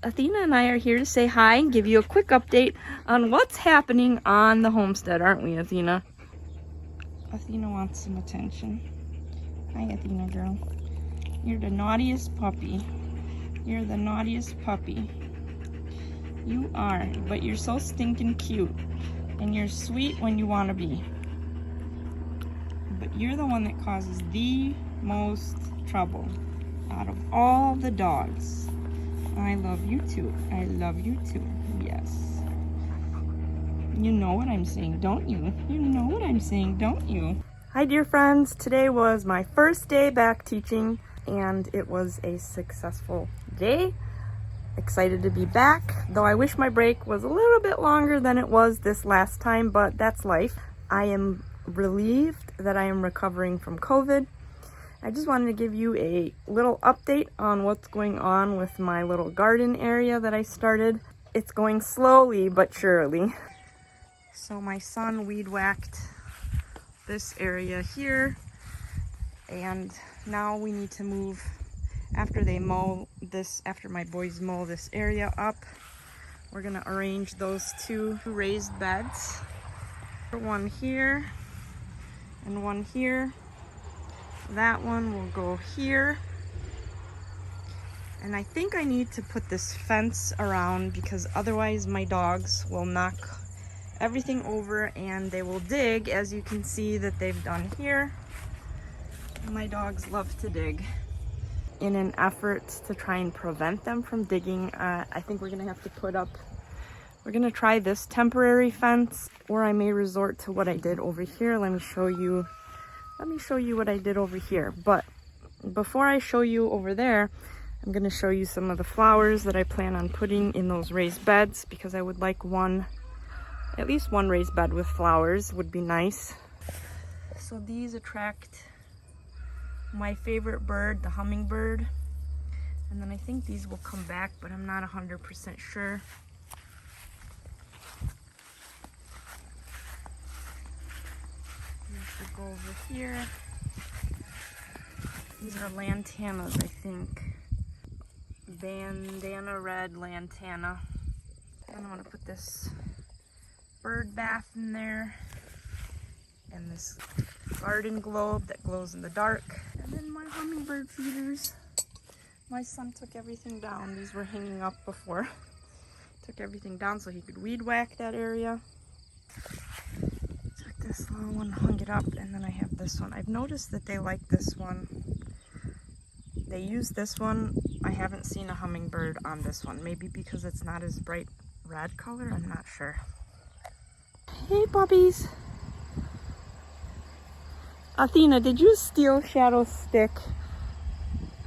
Athena and I are here to say hi and give you a quick update on what's happening on the homestead, aren't we, Athena? Athena wants some attention. Hi, Athena girl. You're the naughtiest puppy. You're the naughtiest puppy. You are, but you're so stinking cute. And you're sweet when you want to be. But you're the one that causes the most trouble out of all the dogs. I love you too. I love you too. Yes. You know what I'm saying, don't you? You know what I'm saying, don't you? Hi, dear friends. Today was my first day back teaching, and it was a successful day. Excited to be back, though I wish my break was a little bit longer than it was this last time, but that's life. I am relieved that I am recovering from COVID. I just wanted to give you a little update on what's going on with my little garden area that I started. It's going slowly but surely. So my son weed whacked this area here, and now we need to move after they mow this, after my boys mow this area up. We're gonna arrange those two raised beds. One here and one here. That one will go here. And I think I need to put this fence around because otherwise my dogs will knock everything over and they will dig, as you can see that they've done here. My dogs love to dig. In an effort to try and prevent them from digging, I think we're gonna have to we're gonna try this temporary fence, or I may resort to what I did over here. Let me show you what I did over here. But before I show you over there, I'm gonna show you some of the flowers that I plan on putting in those raised beds, because I would like at least one raised bed with flowers would be nice. So these attract my favorite bird, the hummingbird. And then I think these will come back, but I'm not 100% sure. These will go over here. These are lantanas, I think. Bandana red lantana. And I'm gonna put this bird bath in there, and this garden globe that glows in the dark, and then my hummingbird feeders. My son took everything down. These were hanging up before. Took everything down so he could weed whack that area. Took this little one, hung it up, and then I have this one. I've noticed that they like this one. They use this one. I haven't seen a hummingbird on this one. Maybe because it's not as bright red color, I'm not sure. Hey puppies. Athena, did you steal Shadow's stick?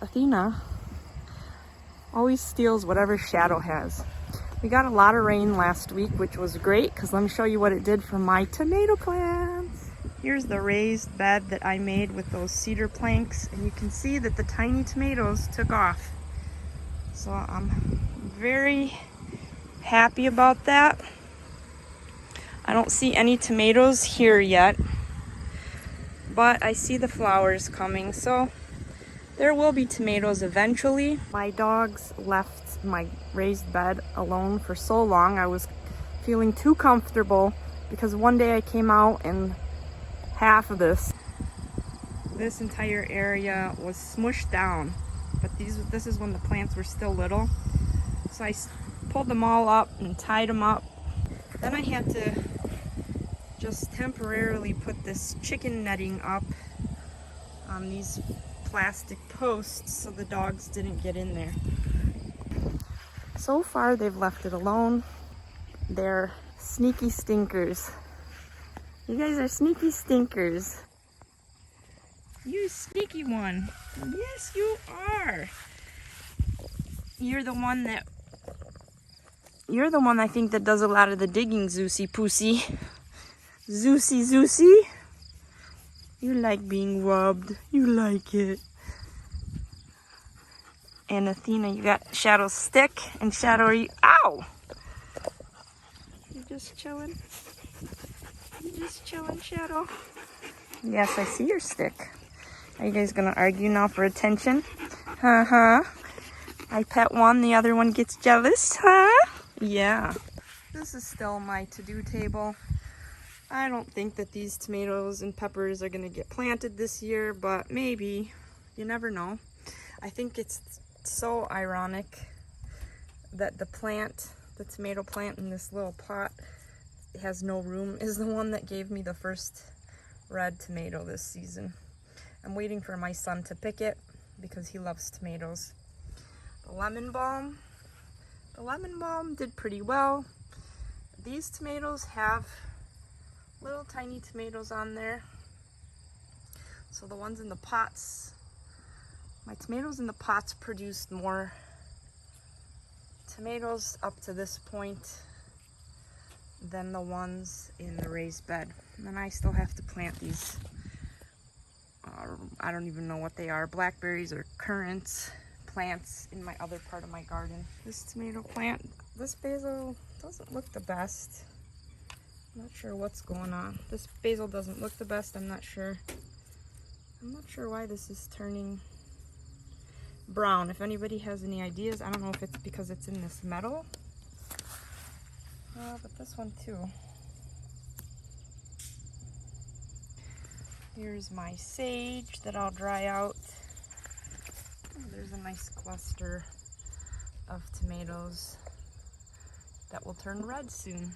Athena always steals whatever Shadow has. We got a lot of rain last week, which was great, because let me show you what it did for my tomato plants. Here's the raised bed that I made with those cedar planks, and you can see that the tiny tomatoes took off. So I'm very happy about that. I don't see any tomatoes here yet, but I see the flowers coming, so there will be tomatoes eventually. My dogs left my raised bed alone for so long. I was feeling too comfortable, because one day I came out and half of this entire area was smushed down. But this is when the plants were still little. So I pulled them all up and tied them up. Then I had to just temporarily put this chicken netting up on these plastic posts so the dogs didn't get in there. So far they've left it alone. They're sneaky stinkers. You guys are sneaky stinkers. You sneaky one. Yes, you are. You're the one I think that does a lot of the digging, Zeusy Pussy. Zeusy. You like being rubbed. You like it. And Athena, you got Shadow's stick. And Shadow, are you... Ow! You just chilling? You just chilling, Shadow? Yes, I see your stick. Are you guys gonna argue now for attention? I pet one, the other one gets jealous, huh? Yeah. This is still my to-do table. I don't think that these tomatoes and peppers are gonna get planted this year, but maybe. You never know. I think it's so ironic that the tomato plant in this little pot has no room, is the one that gave me the first red tomato this season. I'm waiting for my son to pick it because he loves tomatoes. The lemon balm did pretty well. These tomatoes have little tiny tomatoes on there. So the ones in the pots, my tomatoes in the pots produced more tomatoes up to this point than the ones in the raised bed. And then I still have to plant these, I don't even know what they are, blackberries or currants plants in my other part of my garden. This tomato plant, this basil doesn't look the best. I'm not sure what's going on. This basil doesn't look the best. I'm not sure why this is turning brown. If anybody has any ideas, I don't know if it's because it's in this metal. But this one too. Here's my sage that I'll dry out. Oh, there's a nice cluster of tomatoes that will turn red soon.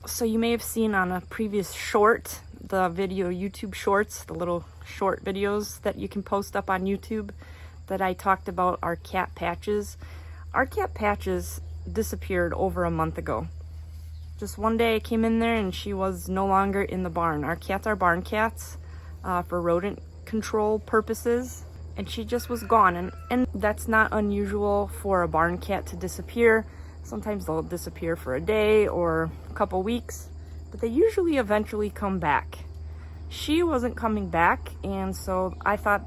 So you may have seen on a previous short, the video YouTube shorts, the little short videos that you can post up on YouTube, that I talked about our cat Patches. Our cat Patches disappeared over a month ago. Just one day I came in there and she was no longer in the barn. Our cats are barn cats for rodent control purposes, and she just was gone. And that's not unusual for a barn cat to disappear. Sometimes they'll disappear for a day or a couple weeks, but they usually eventually come back. She wasn't coming back, and so I thought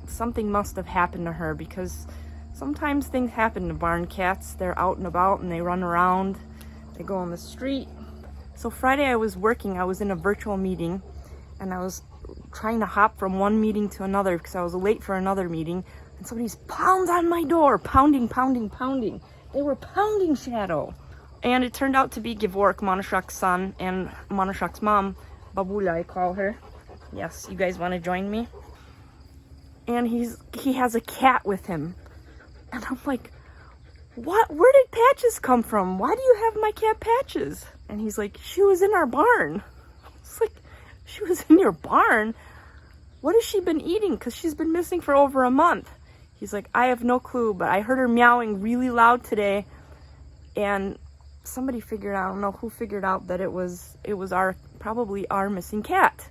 something must have happened to her, because sometimes things happen to barn cats. They're out and about and they run around. They go on the street. So Friday I was working, I was in a virtual meeting, and I was trying to hop from one meeting to another because I was late for another meeting, and somebody's pounds on my door, pounding. They were pounding Shadow. And it turned out to be Gevork, Monoshok's son, and Monoshok's mom, Babula I call her. Yes, you guys want to join me? And he has a cat with him. And I'm like, what? Where did Patches come from? Why do you have my cat Patches? And he's like, she was in our barn. It's like, she was in your barn? What has she been eating? Because she's been missing for over a month. He's like, I have no clue, but I heard her meowing really loud today, and somebody figured out, I don't know who figured out, that it was probably our missing cat.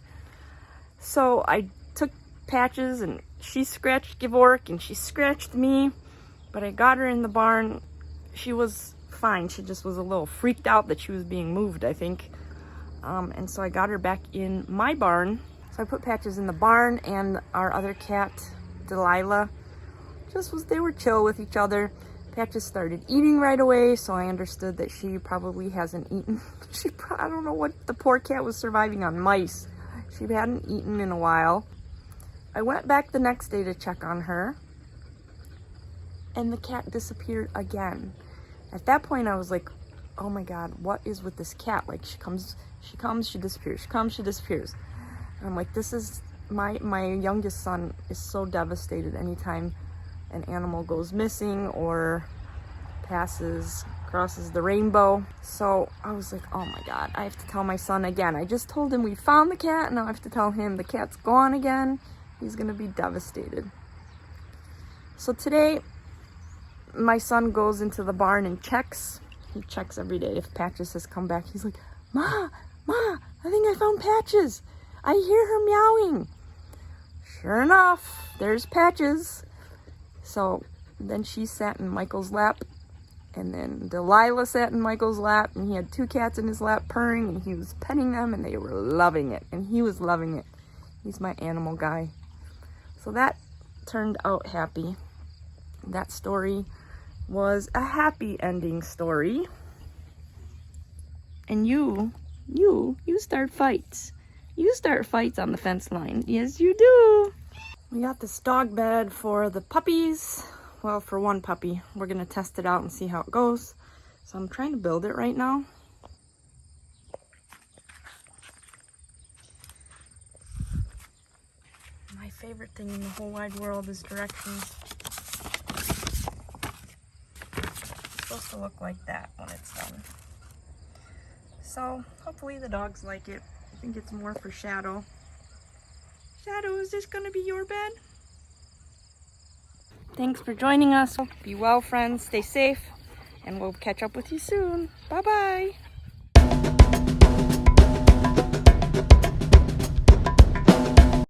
So I took Patches, and she scratched Gevork, and she scratched me, but I got her in the barn. She was fine. She just was a little freaked out that she was being moved, I think. And so I got her back in my barn. So I put Patches in the barn, and our other cat, Delilah, they were chill with each other. Patches started eating right away, so I understood that she probably hasn't eaten. I don't know what, the poor cat was surviving on mice. She hadn't eaten in a while. I went back the next day to check on her, and the cat disappeared again. At that point, I was like, oh my God, what is with this cat? Like, she comes, she disappears, she comes, she disappears. And I'm like, this is, my youngest son is so devastated anytime an animal goes missing or crosses the rainbow. So I was like, oh my God, I have to tell my son again. I just told him we found the cat, and now I have to tell him the cat's gone again. He's gonna be devastated. So today, my son goes into the barn and checks. He checks every day if Patches has come back. He's like, Ma, I think I found Patches. I hear her meowing. Sure enough, there's Patches. So then she sat in Michael's lap, and then Delilah sat in Michael's lap, and he had two cats in his lap purring, and he was petting them, and they were loving it, and he was loving it. He's my animal guy. So that turned out happy. That story was a happy ending story. And you start fights. You start fights on the fence line. Yes, you do. We got this dog bed for the puppies. well, for one puppy. We're gonna test it out and see how it goes. So I'm trying to build it right now. My favorite thing in the whole wide world is directions. It's supposed to look like that when it's done. So hopefully the dogs like it. I think it's more for Shadow. Shadow, is this gonna be your bed? Thanks for joining us. Be well, friends. Stay safe, and we'll catch up with you soon. Bye-bye.